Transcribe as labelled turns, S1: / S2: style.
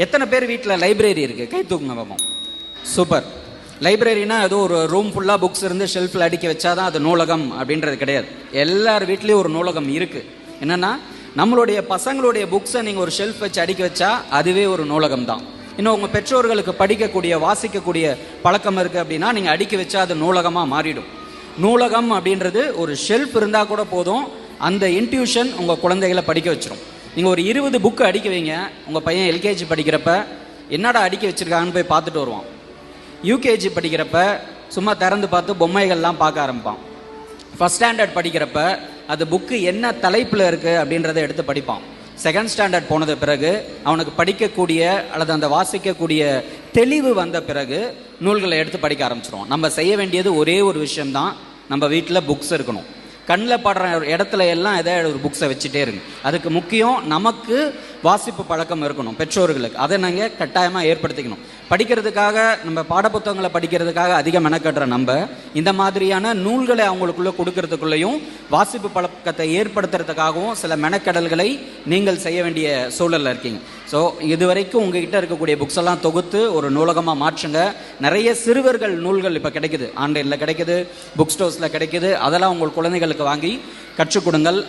S1: எத்தனை பேர் வீட்டில் லைப்ரரி இருக்குது? கை தூக்குங்க பாப்போம். சூப்பர். லைப்ரரினா ஏதோ ஒரு ரூம் ஃபுல்லாக புக்ஸ் இருந்து ஷெல்ஃபில் அடுக்கி வச்சாதான் அது நூலகம் அப்படின்றது கிடையாது. எல்லார் வீட்லேயும் ஒரு நூலகம் இருக்குது. என்னென்னா, நம்மளுடைய பசங்களுடைய புக்ஸை நீங்கள் ஒரு ஷெல்ஃப் வச்சு அடுக்கி வச்சா அதுவே ஒரு நூலகம் தான். இன்னும் உங்கள் பெற்றோர்களுக்கு படிக்கக்கூடிய வாசிக்கக்கூடிய பழக்கம் இருக்குது அப்படின்னா நீங்கள் அடுக்கி வச்சா அது நூலகமாக மாறிடும். நூலகம் அப்படின்றது ஒரு ஷெல்ஃப் இருந்தால் கூட போதும், அந்த இன்ட்யூஷன் உங்கள் குழந்தைகளை படிக்க வச்சிடும். நீங்கள் ஒரு 20 புக்கு அடிக்க வைங்க, உங்கள் பையன் எல்கேஜி படிக்கிறப்ப என்னடா அடிக்க வச்சுருக்காங்கன்னு போய் பார்த்துட்டு வருவான். யூகேஜி படிக்கிறப்ப சும்மா திறந்து பார்த்து பொம்மைகள்லாம் பார்க்க ஆரம்பிப்பான். ஃபஸ்ட் ஸ்டாண்டர்ட் படிக்கிறப்ப அது புக்கு என்ன தலைப்பில் இருக்குது அப்படின்றத எடுத்து படிப்பான். செகண்ட் ஸ்டாண்டர்ட் போனது பிறகு அவனுக்கு படிக்கக்கூடிய அல்லது அந்த வாசிக்கக்கூடிய தெளிவு வந்த பிறகு நூல்களை எடுத்து படிக்க ஆரம்பிச்சிடுவான். நம்ம செய்ய வேண்டியது ஒரே ஒரு விஷயம்தான், நம்ம வீட்டில் புக்ஸ் இருக்கணும். கண்ணில் படுற இடத்துல எல்லாம் ஏதாவது ஒரு புக்ஸை வச்சுட்டே இருங்க. அதுக்கு முக்கியம் நமக்கு வாசிப்பு பழக்கம் இருக்கணும், பெற்றோர்களுக்கு. அதை நாங்கள் கட்டாயமாக ஏற்படுத்திக்கணும். படிக்கிறதுக்காக, நம்ம பாடப்புத்தகங்களை படிக்கிறதுக்காக அதிகம் மெனக்கட்டுற நம்ம இந்த மாதிரியான நூல்களை அவங்களுக்குள்ளே கொடுக்கறதுக்குள்ளேயும் வாசிப்பு பழக்கத்தை ஏற்படுத்துறதுக்காகவும் சில மெனக்கடல்களை நீங்கள் செய்ய வேண்டிய சூழலில் இருக்கீங்க. ஸோ இதுவரைக்கும் உங்ககிட்ட இருக்கக்கூடிய புக்ஸ் எல்லாம் தொகுத்து ஒரு நூலகமாக மாற்றுங்க. நிறைய சிறுவர்கள் நூல்கள் இப்போ கிடைக்குது, ஆன்லைனில் கிடைக்குது, புக் ஸ்டோர்ஸில் கிடைக்குது. அதெல்லாம் உங்கள் குழந்தைகளுக்கு வாங்கி கற்றுக் கொடுங்கள்.